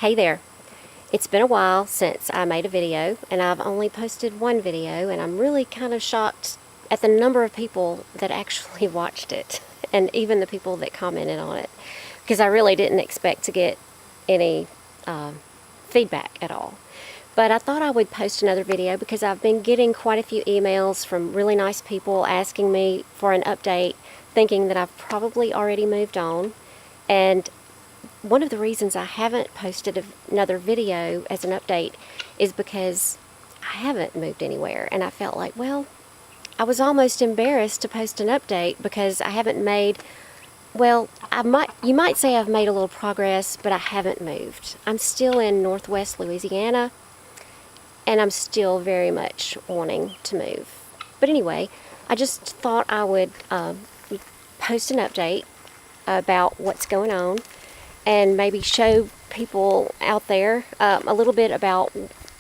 Hey there. It's been a while since I made a video, and I've only posted one video, and I'm really kind of shocked at the number of people that actually watched it, and even the people that commented on it, because I really didn't expect to get any feedback at all. But I thought I would post another video because I've been getting quite a few emails from really nice people asking me for an update, thinking that I've probably already moved on. And one of the reasons I haven't posted another video as an update is because I haven't moved anywhere, and I felt like, well, I was almost embarrassed to post an update because I haven't made, well, you might say I've made a little progress, but I haven't moved. I'm still in Northwest Louisiana, and I'm still very much wanting to move. But anyway, I just thought I would post an update about what's going on and maybe show people out there a little bit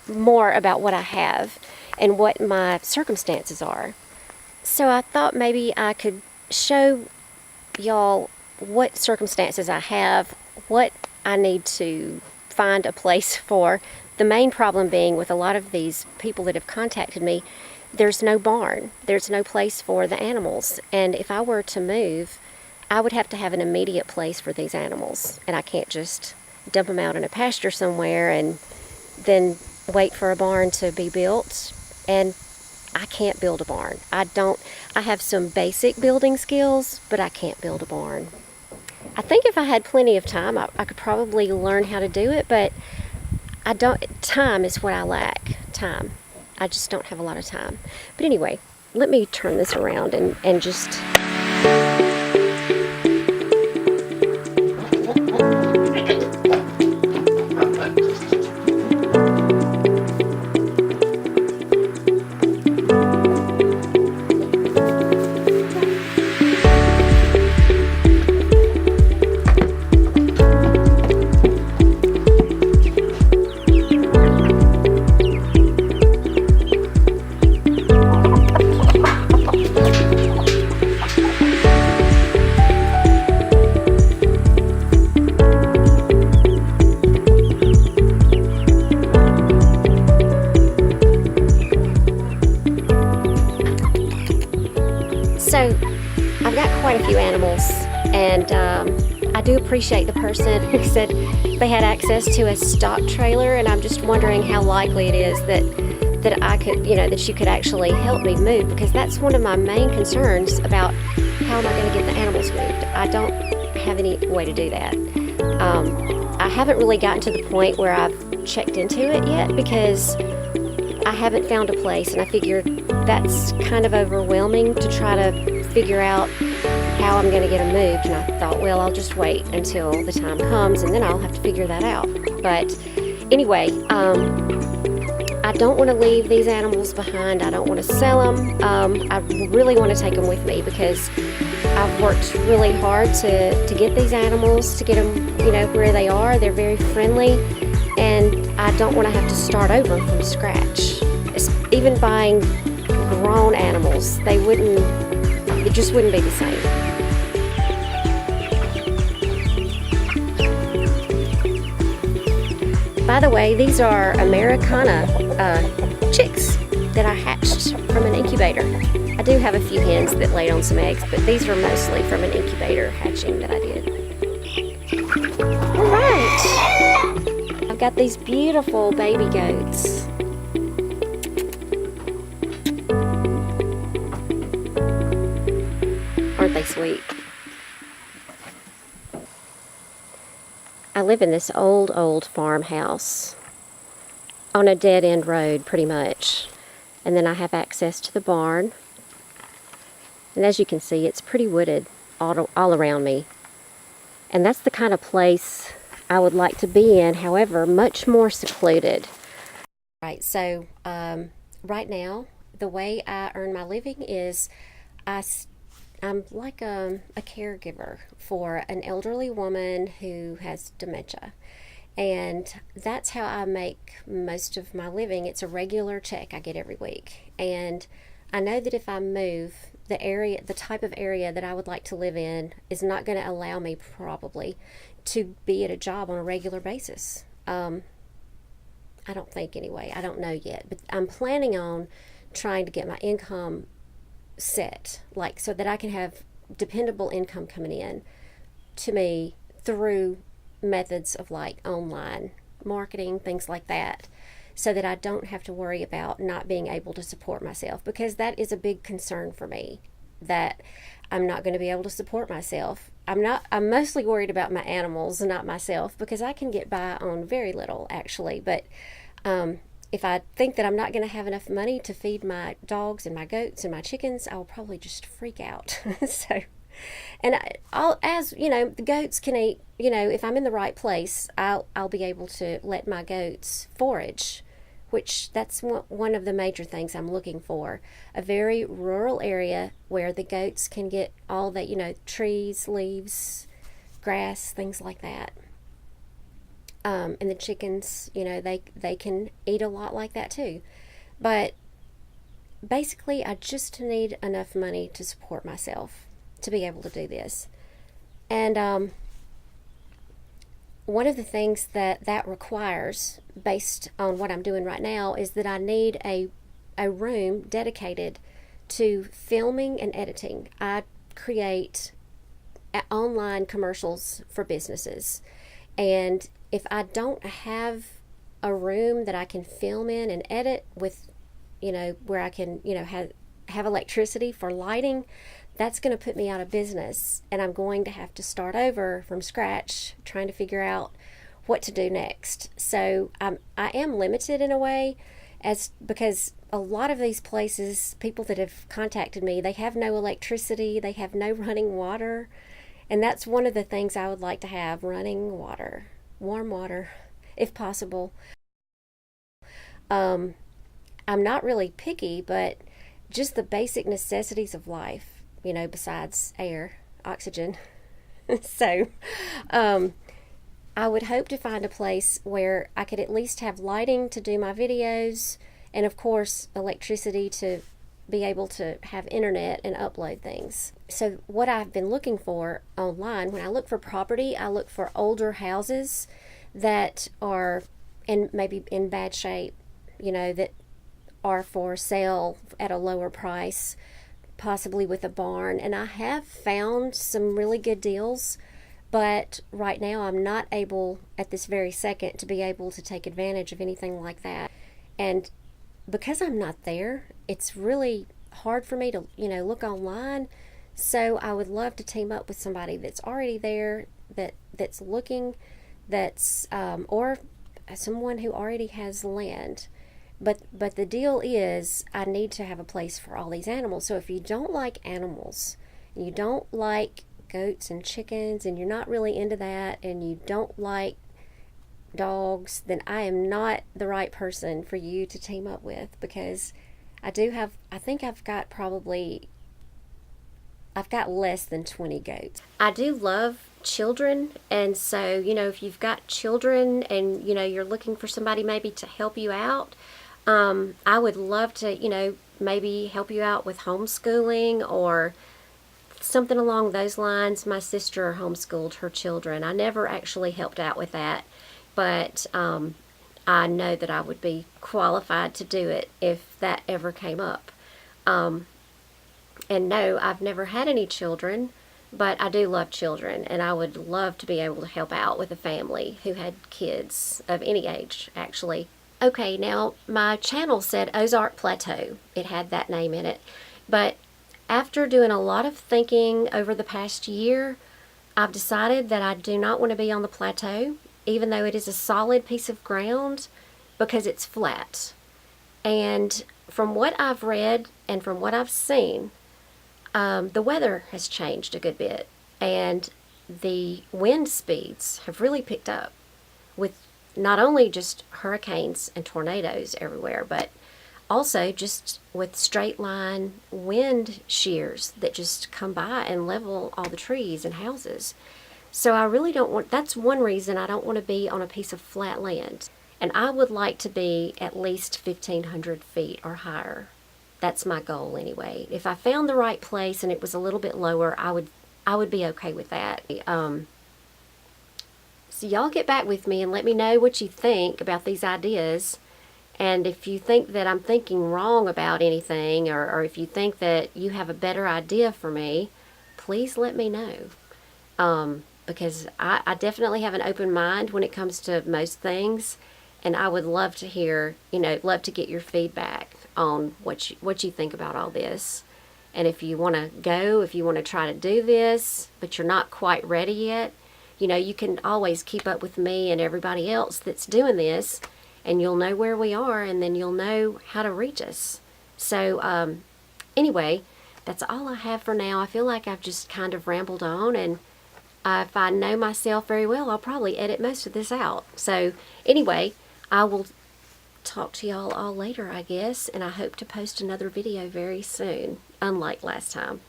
more about what I have and what my circumstances are. So I thought maybe I could show y'all what circumstances I have, what I need to find a place for. The main problem being with a lot of these people that have contacted me, there's no barn, there's no place for the animals, and if I were to move, I would have to have an immediate place for these animals, and I can't just dump them out in a pasture somewhere and then wait for a barn to be built. And I can't build a barn. I have some basic building skills, but I can't build a barn. I think if I had plenty of time, I could probably learn how to do it, but time is what I lack. Time. I just don't have a lot of time. But anyway, let me turn this around and just... So, I've got quite a few animals, and I do appreciate the person who said they had access to a stock trailer, and I'm just wondering how likely it is that I could, that you could actually help me move, because that's one of my main concerns about how am I going to get the animals moved. I don't have any way to do that. I haven't really gotten to the point where I've checked into it yet because I haven't found a place, and I figured that's kind of overwhelming to try to figure out how I'm going to get them moved, and I thought, well, I'll just wait until the time comes and then I'll have to figure that out. But anyway, I don't want to leave these animals behind. I don't want to sell them. I really want to take them with me because I've worked really hard to get these animals, to get them, where they are. They're very friendly, and I don't want to have to start over from scratch. Even buying grown animals, it just wouldn't be the same. By the way, these are Americana chicks that I hatched from an incubator. I do have a few hens that laid on some eggs, but these are mostly from an incubator hatching that I did. All right. I've got these beautiful baby goats. Aren't they sweet? I live in this old farmhouse on a dead-end road, pretty much. And then I have access to the barn. And as you can see, it's pretty wooded all around me. And that's the kind of place I would like to be in, however, much more secluded. Right, so right now, the way I earn my living is I'm like a caregiver for an elderly woman who has dementia. And that's how I make most of my living. It's a regular check I get every week. And I know that if I move, the type of area that I would like to live in is not going to allow me probably to be at a job on a regular basis. I don't think anyway. I don't know yet. But I'm planning on trying to get my income set, like so that I can have dependable income coming in to me through methods of like online marketing, things like that, so that I don't have to worry about not being able to support myself, because that is a big concern for me, that I'm not going to be able to support myself. I'm mostly worried about my animals, not myself, because I can get by on very little actually, but if I think that I'm not going to have enough money to feed my dogs and my goats and my chickens, I'll probably just freak out. So, and I'll, as you know, the goats can eat. You know, if I'm in the right place, I'll be able to let my goats forage, which that's one of the major things I'm looking for. A very rural area where the goats can get all that, you know, trees, leaves, grass, things like that. And the chickens, you know, they can eat a lot like that too. But basically, I just need enough money to support myself to be able to do this. And one of the things that requires, based on what I'm doing right now, is that I need a room dedicated to filming and editing. I create online commercials for businesses, and if I don't have a room that I can film in and edit with, you know, where I can, you know, have electricity for lighting, that's going to put me out of business, and I'm going to have to start over from scratch trying to figure out what to do next. So I am limited in a way, as because a lot of these places, people that have contacted me, they have no electricity, they have no running water, and that's one of the things I would like to have: running water, warm water, if possible. I'm not really picky, but just the basic necessities of life, you know, besides air, oxygen. So, I would hope to find a place where I could at least have lighting to do my videos, and of course, electricity to be able to have internet and upload things. So, what I've been looking for online, when I look for property, I look for older houses that are maybe in bad shape, you know, that are for sale at a lower price, possibly with a barn. And I have found some really good deals, but right now I'm not able at this very second to be able to take advantage of anything like that. And because I'm not there, it's really hard for me to, you know, look online. So I would love to team up with somebody that's already there, that's looking, that's or someone who already has land. But the deal is, I need to have a place for all these animals. So if you don't like animals, you don't like goats and chickens, and you're not really into that, and you don't like dogs, then I am not the right person for you to team up with, because I think I've got less than 20 goats. I do love children, and so, you know, if you've got children and, you know, you're looking for somebody maybe to help you out, I would love to, you know, maybe help you out with homeschooling or something along those lines. My sister homeschooled her children. I never actually helped out with that, but I know that I would be qualified to do it if that ever came up. And no, I've never had any children, but I do love children, and I would love to be able to help out with a family who had kids of any age, actually. Okay, now my channel said Ozark Plateau. It had that name in it. But after doing a lot of thinking over the past year, I've decided that I do not want to be on the plateau, even though it is a solid piece of ground, because it's flat. And from what I've read and from what I've seen, the weather has changed a good bit, and the wind speeds have really picked up, with not only just hurricanes and tornadoes everywhere, but also just with straight line wind shears that just come by and level all the trees and houses. So I really don't want, that's one reason I don't want to be on a piece of flat land. And I would like to be at least 1,500 feet or higher. That's my goal anyway. If I found the right place and it was a little bit lower, I would be okay with that. So y'all get back with me and let me know what you think about these ideas. And if you think that I'm thinking wrong about anything, or if you think that you have a better idea for me, please let me know. Because I definitely have an open mind when it comes to most things, and I would love to hear, love to get your feedback on what you think about all this. And if you want to go, if you want to try to do this, but you're not quite ready yet, you can always keep up with me and everybody else that's doing this, and you'll know where we are, and then you'll know how to reach us. So, anyway, that's all I have for now. I feel like I've just kind of rambled on, and if I know myself very well, I'll probably edit most of this out. So, anyway, I will talk to y'all all later, I guess, and I hope to post another video very soon, unlike last time.